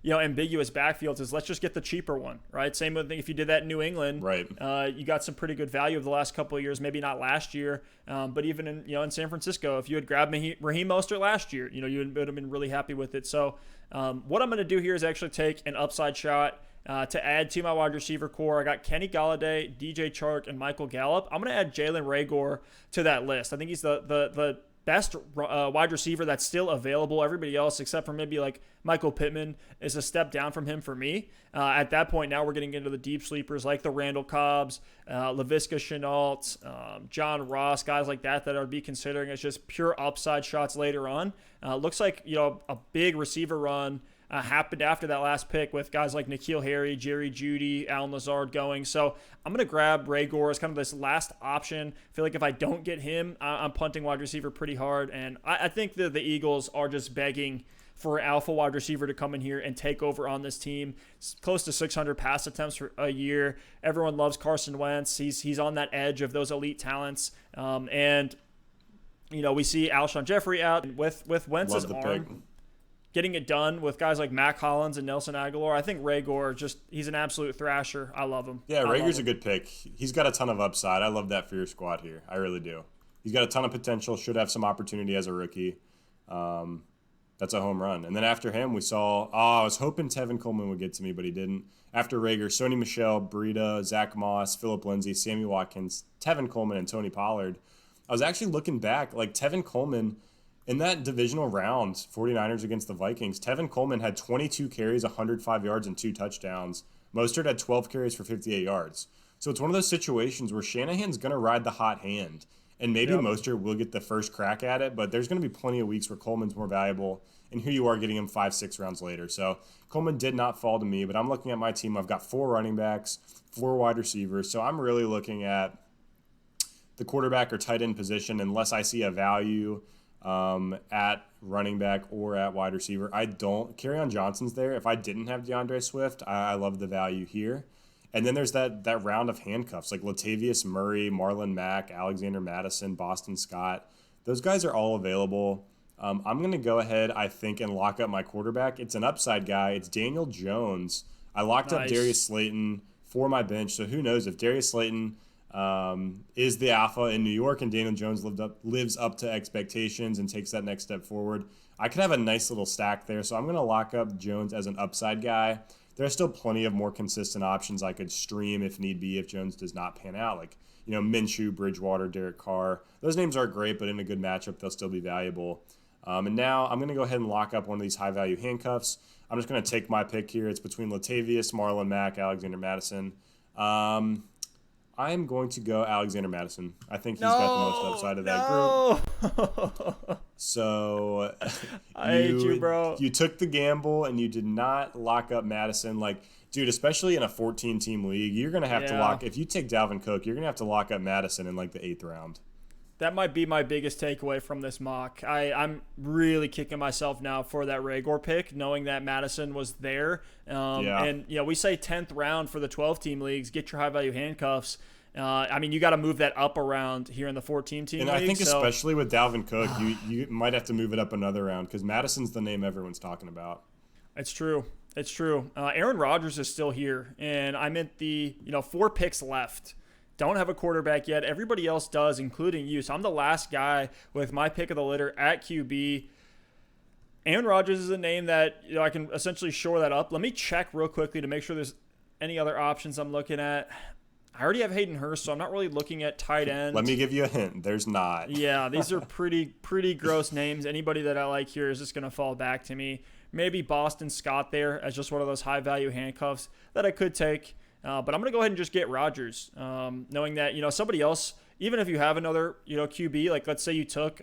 ambiguous backfields is let's just get the cheaper one, right? Same with if you did that in New England, right? You got some pretty good value of the last couple of years, maybe not last year, but even in San Francisco, if you had grabbed Raheem Mostert last year, you would have been really happy with it. So what I'm going to do here is actually take an upside shot to add to my wide receiver core. I got Kenny Golladay, DJ Chark, and Michael Gallup. I'm going to add Jalen Reagor to that list. I think he's the best wide receiver that's still available. Everybody else, except for maybe like Michael Pittman, is a step down from him for me. At that point, now we're getting into the deep sleepers like the Randall Cobbs, Laviska Shenault, John Ross, guys like that I'd be considering as just pure upside shots later on. Looks like a big receiver run happened after that last pick with guys like N'Keal Harry, Jerry Jeudy, Allen Lazard going. So I'm going to grab Reagor as kind of this last option. I feel like if I don't get him, I'm punting wide receiver pretty hard. And I think that the Eagles are just begging for an alpha wide receiver to come in here and take over on this team. It's close to 600 pass attempts for a year. Everyone loves Carson Wentz. He's on that edge of those elite talents. And we see Alshon Jeffrey out with Wentz's arm. Pick. Getting it done with guys like Mac Hollins and Nelson Aguilar. I think Reagor, he's an absolute thrasher. I love him. Yeah, Reagor's a good pick. He's got a ton of upside. I love that for your squad here. I really do. He's got a ton of potential, should have some opportunity as a rookie. That's a home run. And then after him, we saw, I was hoping Tevin Coleman would get to me, but he didn't. After Reagor, Sony Michel, Breida, Zach Moss, Phillip Lindsay, Sammy Watkins, Tevin Coleman, and Tony Pollard. I was actually looking back, like Tevin Coleman, in that divisional round, 49ers against the Vikings, Tevin Coleman had 22 carries, 105 yards, and 2 touchdowns. Mostert had 12 carries for 58 yards. So it's one of those situations where Shanahan's going to ride the hot hand. And maybe Mostert will get the first crack at it, but there's going to be plenty of weeks where Coleman's more valuable, and here you are getting him 5-6 rounds later. So Coleman did not fall to me, but I'm looking at my team. I've got 4 running backs, 4 wide receivers. So I'm really looking at the quarterback or tight end position unless I see a value at running back or at wide receiver. I don't. Kerryon Johnson's there. If I didn't have DeAndre Swift, I love the value here. And then there's that round of handcuffs like Latavius Murray, Marlon Mack, Alexander Madison, Boston Scott. Those guys are all available. I'm going to go ahead, I think, and lock up my quarterback. It's an upside guy. It's Daniel Jones. I locked up Darius Slayton for my bench, so who knows if Darius Slayton is the alpha in New York and Daniel Jones lives up to expectations and takes that next step forward. I could have a nice little stack there, so I'm going to lock up Jones as an upside guy. There's still plenty of more consistent options I could stream if need be if Jones does not pan out, like Minshew, Bridgewater, Derek Carr. Those names aren't great, but in a good matchup, they'll still be valuable. And now I'm going to go ahead and lock up one of these high-value handcuffs. I'm just going to take my pick here. It's between Latavius, Marlon Mack, Alexander Madison. I'm going to go Alexander Madison. I think he's got the most upside of that group. So I hate you, bro. You took the gamble and you did not lock up Madison. Like, dude, especially in a 14-team league, you're going to have to lock – if you take Dalvin Cook, you're going to have to lock up Madison in, like, the 8th round. That might be my biggest takeaway from this mock. I'm really kicking myself now for that Rager pick, knowing that Madison was there. And, we say 10th round for the 12-team leagues, get your high-value handcuffs. You got to move that up around here in the 14-team league. And I think especially with Dalvin Cook, you might have to move it up another round because Madison's the name everyone's talking about. It's true. It's true. Aaron Rodgers is still here, and I'm at the 4 picks left. Don't have a quarterback yet. Everybody else does, including you. So I'm the last guy with my pick of the litter at QB. Aaron Rodgers is a name that I can essentially shore that up. Let me check real quickly to make sure there's any other options I'm looking at. I already have Hayden Hurst, so I'm not really looking at tight end. Let me give you a hint. There's not. Yeah, these are pretty gross names. Anybody that I like here is just going to fall back to me. Maybe Boston Scott there as just one of those high-value handcuffs that I could take. But I'm going to go ahead and just get Rodgers, knowing that, somebody else, even if you have another, QB, like let's say you took,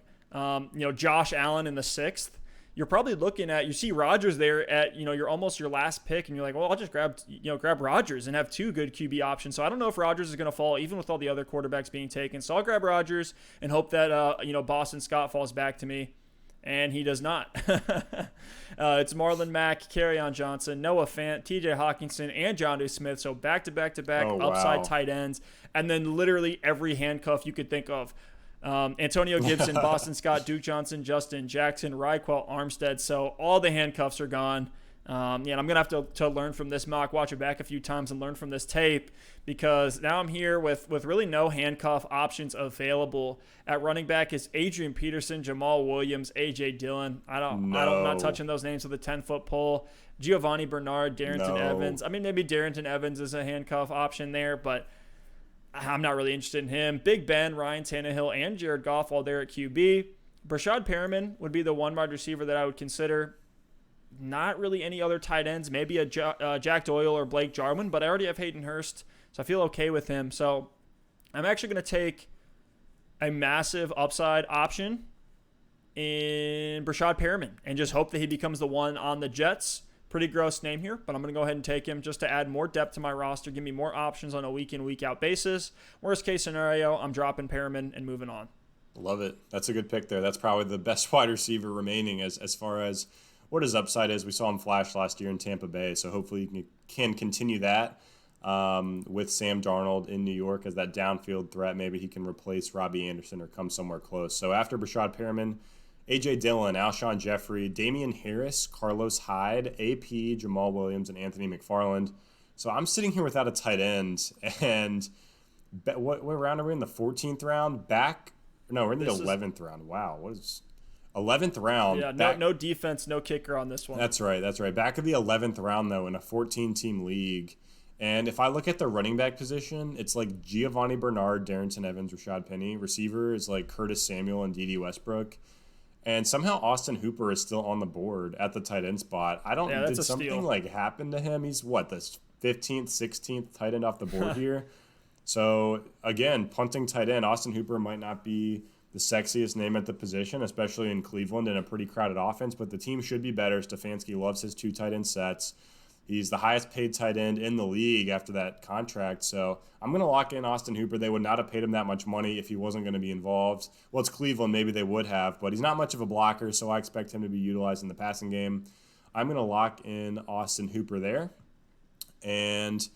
Josh Allen in the 6th, you're probably looking at, you see Rodgers there at, you're almost your last pick and you're like, well, I'll just grab Rodgers and have 2 good QB options. So I don't know if Rodgers is going to fall even with all the other quarterbacks being taken. So I'll grab Rodgers and hope that, Boston Scott falls back to me. And he does not. It's Marlon Mack, Kerryon Johnson, Noah Fant, TJ Hawkinson, and Jonnu Smith. So back-to-back-to-back upside tight ends. And then literally every handcuff you could think of. Antonio Gibson, Boston Scott, Duke Johnson, Justin Jackson, Raquel Armstead. So all the handcuffs are gone. And I'm going to have to learn from this mock, watch it back a few times and learn from this tape because now I'm here with really no handcuff options available. At running back is Adrian Peterson, Jamal Williams, A.J. Dillon. I'm not touching those names with a 10-foot pole. Giovanni Bernard, Darrington Evans. Maybe Darrington Evans is a handcuff option there, but I'm not really interested in him. Big Ben, Ryan Tannehill, and Jared Goff all there at QB. Brashad Perriman would be the one wide receiver that I would consider. Not really any other tight ends, maybe a Jack Doyle or Blake Jarwin, but I already have Hayden Hurst, so I feel okay with him. So I'm actually going to take a massive upside option in Brashad Perriman and just hope that he becomes the one on the Jets. Pretty gross name here, but I'm going to go ahead and take him just to add more depth to my roster, give me more options on a week-in, week-out basis. Worst case scenario, I'm dropping Perriman and moving on. Love it. That's a good pick there. That's probably the best wide receiver remaining as far as what his upside is. We saw him flash last year in Tampa Bay, so hopefully you can continue that with Sam Darnold in New York as that downfield threat. Maybe he can replace Robbie Anderson or come somewhere close. So after Brashad Perriman, A.J. Dillon, Alshon Jeffrey, Damian Harris, Carlos Hyde, A.P., Jamal Williams, and Anthony McFarland. So I'm sitting here without a tight end. And what round are we in? The 14th round? We're in the 11th round. Wow, what is 11th round? Yeah, no defense, no kicker on this one. That's right. Back of the 11th round, though, in a 14-team league. And if I look at the running back position, it's like Giovanni Bernard, Darrington Evans, Rashad Penny. Receiver is like Curtis Samuel and Dede Westbrook. And somehow Austin Hooper is still on the board at the tight end spot. Did something like happen to him? He's the 15th, 16th tight end off the board here. So again, punting tight end, Austin Hooper might not be the sexiest name at the position, especially in Cleveland in a pretty crowded offense, but the team should be better. Stefanski loves his 2 tight end sets. He's the highest paid tight end in the league after that contract. So I'm going to lock in Austin Hooper. They would not have paid him that much money if he wasn't going to be involved. Well, it's Cleveland. Maybe they would have, but he's not much of a blocker, so I expect him to be utilized in the passing game. I'm going to lock in Austin Hooper there. And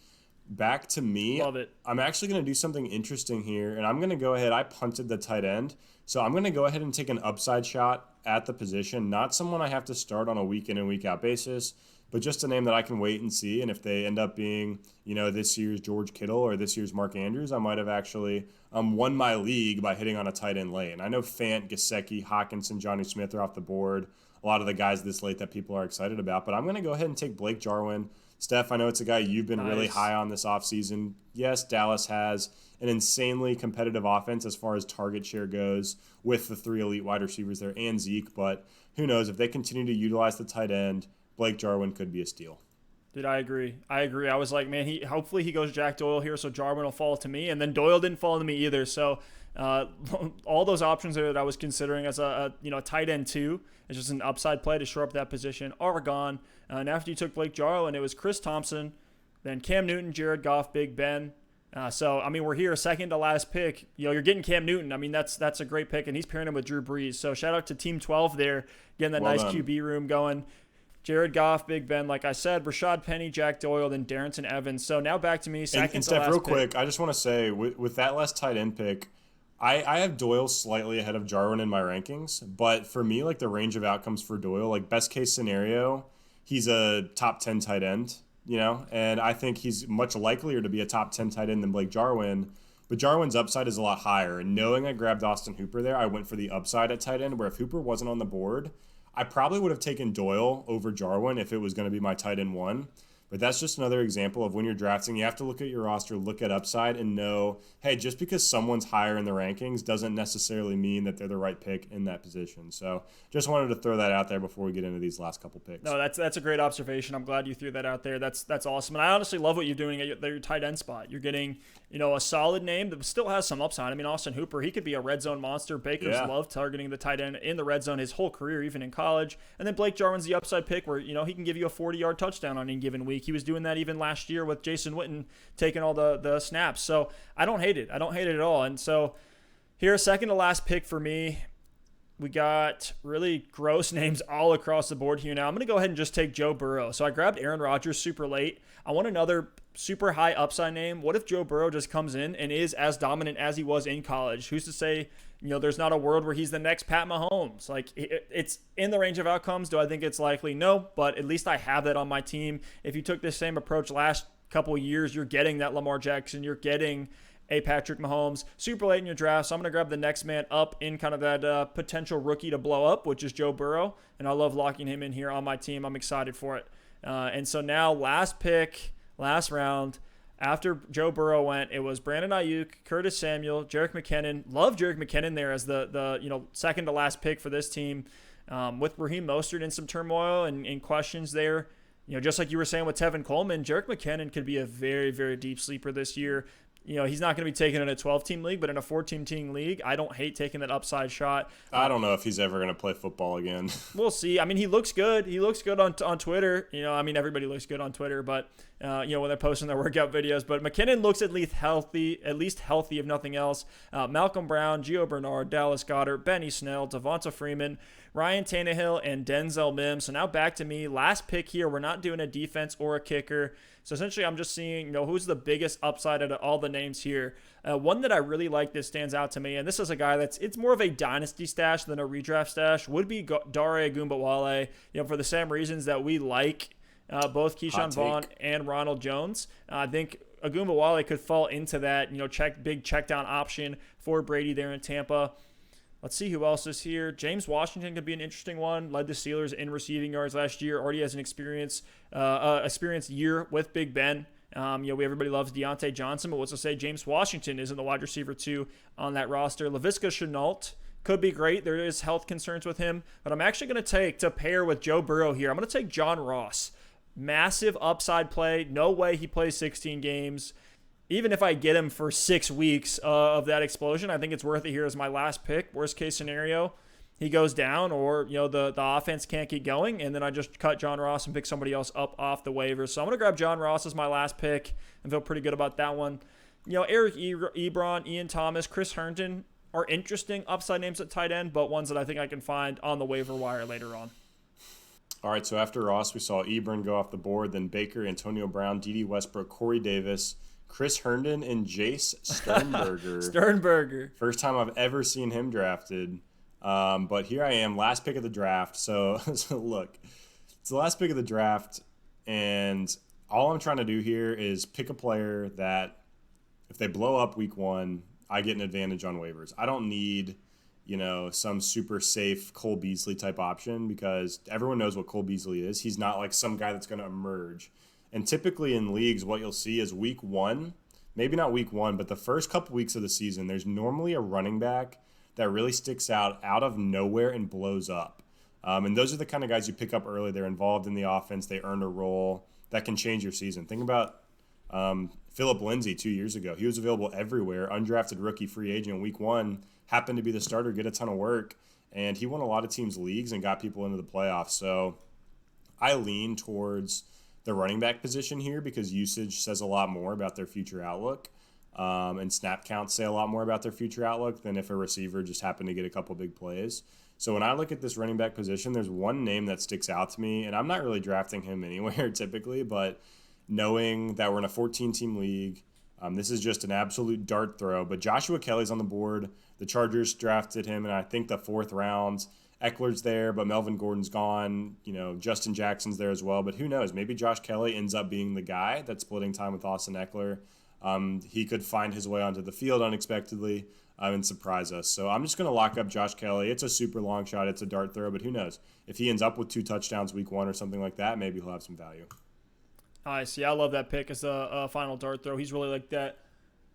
back to me. Love it. I'm actually going to do something interesting here, and I'm going to go ahead. I punted the tight end, so I'm going to go ahead and take an upside shot at the position. Not someone I have to start on a week in and week out basis, but just a name that I can wait and see. And if they end up being, this year's George Kittle or this year's Mark Andrews, I might have actually won my league by hitting on a tight end late. And I know Fant, Gesicki, Hawkinson, Johnny Smith are off the board. A lot of the guys this late that people are excited about. But I'm going to go ahead and take Blake Jarwin. Steph, I know it's a guy you've been really high on this offseason. Yes, Dallas has an insanely competitive offense as far as target share goes with the 3 elite wide receivers there and Zeke. But who knows, if they continue to utilize the tight end, Blake Jarwin could be a steal. Dude, I agree. I was like, man, hopefully he goes Jack Doyle here, so Jarwin will fall to me. And then Doyle didn't fall to me either. So all those options there that I was considering as a tight end 2, it's just an upside play to shore up that position, are gone. And after you took Blake Jarwin, it was Chris Thompson, then Cam Newton, Jared Goff, Big Ben. We're here, second to last pick. You're getting Cam Newton. I mean, that's a great pick, and he's pairing him with Drew Brees. So shout out to Team 12 there, getting that nice QB room going. Jared Goff, Big Ben, like I said, Rashad Penny, Jack Doyle, then Darrington Evans. So now back to me, second to last pick. Real quick, I just want to say, with that last tight end pick, I have Doyle slightly ahead of Jarwin in my rankings, but for me, like the range of outcomes for Doyle, like best case scenario, he's a top 10 tight end, and I think he's much likelier to be a top 10 tight end than Blake Jarwin, but Jarwin's upside is a lot higher. And knowing I grabbed Austin Hooper there, I went for the upside at tight end, where if Hooper wasn't on the board, I probably would have taken Doyle over Jarwin if it was going to be my tight end 1. But that's just another example of when you're drafting, you have to look at your roster, look at upside, and know, hey, just because someone's higher in the rankings doesn't necessarily mean that they're the right pick in that position. So just wanted to throw that out there before we get into these last couple picks. No, that's a great observation. I'm glad you threw that out there. That's awesome. And I honestly love what you're doing at your tight end spot. You're getting, a solid name that still has some upside. I mean, Austin Hooper, he could be a red zone monster. Baker's loved targeting the tight end in the red zone his whole career, even in college. And then Blake Jarwin's the upside pick where, he can give you a 40-yard touchdown on any given week. He was doing that even last year with Jason Witten taking all the snaps. So I don't hate it. I don't hate it at all. And so here, second to last pick for me, we got really gross names all across the board here now. I'm going to go ahead and just take Joe Burrow. So I grabbed Aaron Rodgers super late. I want another super high upside name. What if Joe Burrow just comes in and is as dominant as he was in college? Who's to say, there's not a world where he's the next Pat Mahomes? Like, it's in the range of outcomes. Do I think it's likely? No, but at least I have that on my team. If you took this same approach last couple of years, you're getting that Lamar Jackson, you're getting a Patrick Mahomes super late in your draft. So I'm going to grab the next man up in kind of that potential rookie to blow up, which is Joe Burrow. And I love locking him in here on my team. I'm excited for it. And so now last pick, last round, after Joe Burrow went, it was Brandon Ayuk, Curtis Samuel, Jerick McKinnon. Love Jerick McKinnon there as the second to last pick for this team, with Raheem Mostert in some turmoil and questions there. Just like you were saying with Tevin Coleman, Jerick McKinnon could be a very, very deep sleeper this year. He's not going to be taken in a 12-team league, but in a 14-team league, I don't hate taking that upside shot. I don't know if he's ever going to play football again. We'll see. I mean, he looks good. He looks good on Twitter. Everybody looks good on Twitter, but when they're posting their workout videos. But McKinnon looks at least healthy, if nothing else. Malcolm Brown, Gio Bernard, Dallas Goedert, Benny Snell, Devonta Freeman, Ryan Tannehill, and Denzel Mims. So now back to me. Last pick here. We're not doing a defense or a kicker. So essentially, I'm just seeing, who's the biggest upside out of all the names here. One that I really like that stands out to me, and this is a guy it's more of a dynasty stash than a redraft stash, would be Dare Ogunbowale, for the same reasons that we like both Keyshawn Vaughn and Ronald Jones. I think Ogunbowale could fall into that, big check down option for Brady there in Tampa. Let's see who else is here. James Washington could be an interesting one. Led the Steelers in receiving yards last year. Already has an experienced year with Big Ben. Everybody loves Deontay Johnson, but what's to say James Washington isn't the wide receiver 2 on that roster. Laviska Shenault could be great. There is health concerns with him, but I'm actually going to pair with Joe Burrow here. I'm going to take John Ross. Massive upside play. No way he plays 16 games. Even if I get him for 6 weeks of that explosion, I think it's worth it here as my last pick. Worst case scenario, he goes down or, the offense can't keep going, and then I just cut John Ross and pick somebody else up off the waivers. So I'm going to grab John Ross as my last pick and feel pretty good about that one. Eric Ebron, Ian Thomas, Chris Herndon are interesting upside names at tight end, but ones that I think I can find on the waiver wire later on. All right, so after Ross, we saw Ebron go off the board, then Baker, Antonio Brown, Dede Westbrook, Corey Davis, Chris Herndon, and Jace Sternberger. Sternberger. First time I've ever seen him drafted. But here I am, last pick of the draft. So look, it's the last pick of the draft, and all I'm trying to do here is pick a player that if they blow up week 1, I get an advantage on waivers. I don't need, some super safe Cole Beasley type option because everyone knows what Cole Beasley is. He's not like some guy that's going to emerge. And typically in leagues, what you'll see is week 1, maybe not week 1, but the first couple weeks of the season, there's normally a running back that really sticks out of nowhere and blows up. And those are the kind of guys you pick up early. They're involved in the offense. They earn a role that can change your season. Think about Phillip Lindsay 2 years ago. He was available everywhere, undrafted rookie free agent. Week 1, happened to be the starter, get a ton of work, and he won a lot of teams' leagues and got people into the playoffs. So I lean towards the running back position here because usage says a lot more about their future outlook, and snap counts say a lot more about their future outlook than if a receiver just happened to get a couple big plays. So when I look at this running back position, there's one name that sticks out to me, and I'm not really drafting him anywhere typically, but knowing that we're in a 14-team league, this is just an absolute dart throw. But Joshua Kelly's on the board. The Chargers drafted him in, I think, the 4th round. Eckler's there, but Melvin Gordon's gone. Justin Jackson's there as well. But who knows? Maybe Josh Kelly ends up being the guy that's splitting time with Austin Eckler. He could find his way onto the field unexpectedly and surprise us. So I'm just going to lock up Josh Kelly. It's a super long shot. It's a dart throw, but who knows? If he ends up with 2 touchdowns week 1 or something like that, maybe he'll have some value. Nice. Yeah, I love that pick as the final dart throw. He's really like that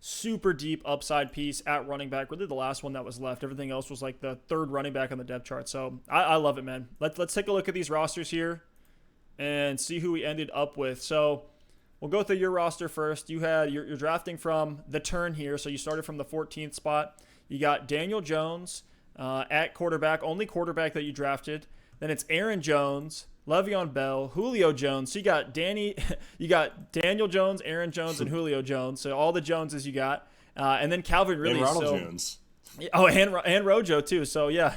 super deep upside piece at running back. Really the last one that was left. Everything else was like the 3rd running back on the depth chart. So I love it, man. Let's take a look at these rosters here and see who we ended up with. So we'll go through your roster first. You're drafting from the turn here. So you started from the 14th spot. You got Daniel Jones at quarterback, only quarterback that you drafted. Then it's Aaron Jones, Le'Veon Bell, Julio Jones. So you got Daniel Jones, Aaron Jones, and Julio Jones. So all the Joneses you got. And then Calvin Ridley. And Ronald Jones. Oh, and Rojo too. So yeah,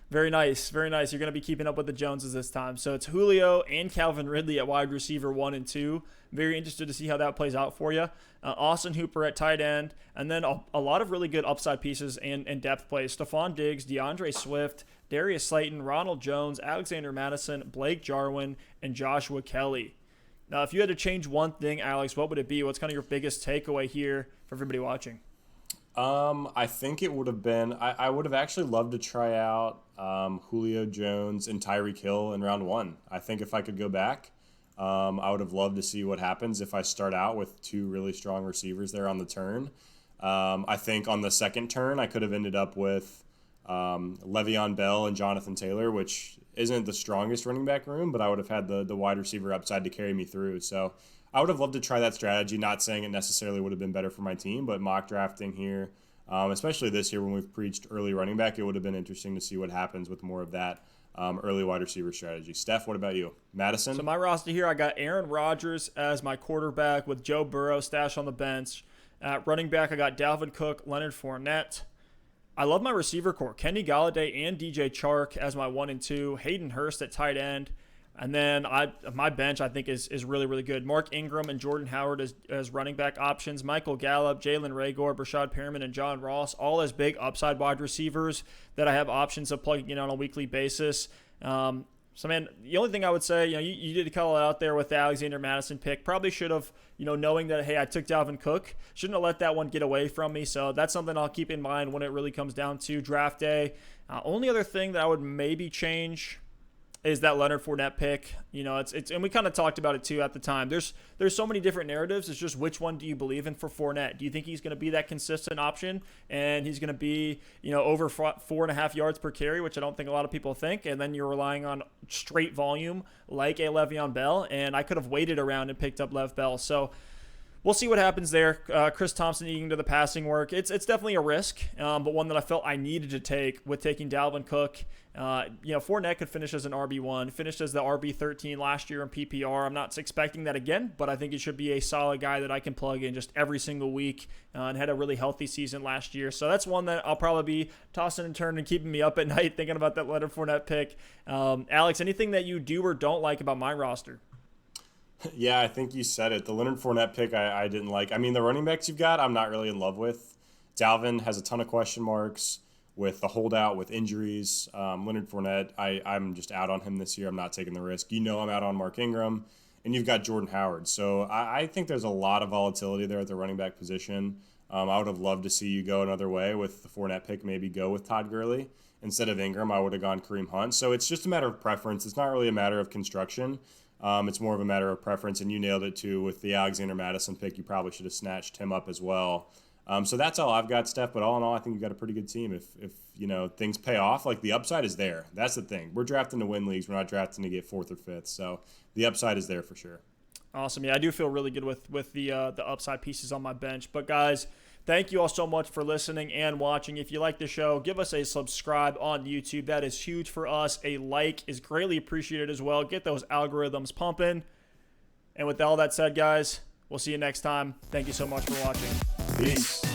very nice. Very nice. You're going to be keeping up with the Joneses this time. So it's Julio and Calvin Ridley at wide receiver 1 and 2. Very interested to see how that plays out for you. Austin Hooper at tight end. And then a lot of really good upside pieces and depth plays. Stephon Diggs, DeAndre Swift, Darius Slayton, Ronald Jones, Alexander Madison, Blake Jarwin, and Joshua Kelly. Now, if you had to change one thing, Alex, what would it be? What's kind of your biggest takeaway here for everybody watching? I think it would have been I would have actually loved to try out Julio Jones and Tyreek Hill in round 1. I think if I could go back, I would have loved to see what happens if I start out with 2 really strong receivers there on the turn. I think on the second turn, I could have ended up with Le'Veon Bell and Jonathan Taylor, which isn't the strongest running back room, but I would have had the wide receiver upside to carry me through. So I would have loved to try that strategy, not saying it necessarily would have been better for my team, but mock drafting here, especially this year when we've preached early running back, it would have been interesting to see what happens with more of that early wide receiver strategy. Steph, what about you? Madison? So my roster here, I got Aaron Rodgers as my quarterback with Joe Burrow stashed on the bench. At running back, I got Dalvin Cook, Leonard Fournette. I love my receiver core. Kenny Galladay and DJ Chark as my 1 and 2. Hayden Hurst at tight end. And then my bench, I think, is really, really good. Mark Ingram and Jordan Howard as running back options. Michael Gallup, Jalen Reagor, Brashad Perriman, and John Ross, all as big upside wide receivers that I have options of plugging in on a weekly basis. So, man, the only thing I would say, you did call it out there with the Alexander Madison pick. Probably should have, knowing that, hey, I took Dalvin Cook, shouldn't have let that one get away from me. So that's something I'll keep in mind when it really comes down to draft day. Only other thing that I would maybe change is that Leonard Fournette pick. It's and we kind of talked about it too at the time. There's so many different narratives. It's just which one do you believe in for Fournette? Do you think he's going to be that consistent option and he's going to be, over 4.5 yards per carry, which I don't think a lot of people think, and then you're relying on straight volume like a Le'Veon Bell, and I could have waited around and picked up Lev Bell. So we'll see what happens there. Chris Thompson eating to the passing work. It's definitely a risk, but one that I felt I needed to take with taking Dalvin Cook. Fournette could finish as an RB1, finished as the RB13 last year in PPR. I'm not expecting that again, but I think he should be a solid guy that I can plug in just every single week, and had a really healthy season last year. So that's one that I'll probably be tossing and turning and keeping me up at night thinking about that Leonard Fournette pick. Alex, anything that you do or don't like about my roster? Yeah, I think you said it. The Leonard Fournette pick I didn't like. I mean, the running backs you've got, I'm not really in love with. Dalvin has a ton of question marks with the holdout, with injuries. Leonard Fournette, I'm just out on him this year. I'm not taking the risk. I'm out on Mark Ingram, and you've got Jordan Howard. So I think there's a lot of volatility there at the running back position. I would have loved to see you go another way with the Fournette pick, maybe go with Todd Gurley. Instead of Ingram, I would have gone Kareem Hunt. So it's just a matter of preference. It's not really a matter of construction. It's more of a matter of preference, and you nailed it too with the Alexander Madison pick. You probably should have snatched him up as well. So that's all I've got, Steph. But all in all, I think you've got a pretty good team. If things pay off, like the upside is there. That's the thing. We're drafting to win leagues. We're not drafting to get 4th or 5th. So the upside is there for sure. Awesome. Yeah, I do feel really good with the upside pieces on my bench. But guys, thank you all so much for listening and watching. If you like the show, give us a subscribe on YouTube. That is huge for us. A like is greatly appreciated as well. Get those algorithms pumping. And with all that said, guys, we'll see you next time. Thank you so much for watching. Peace.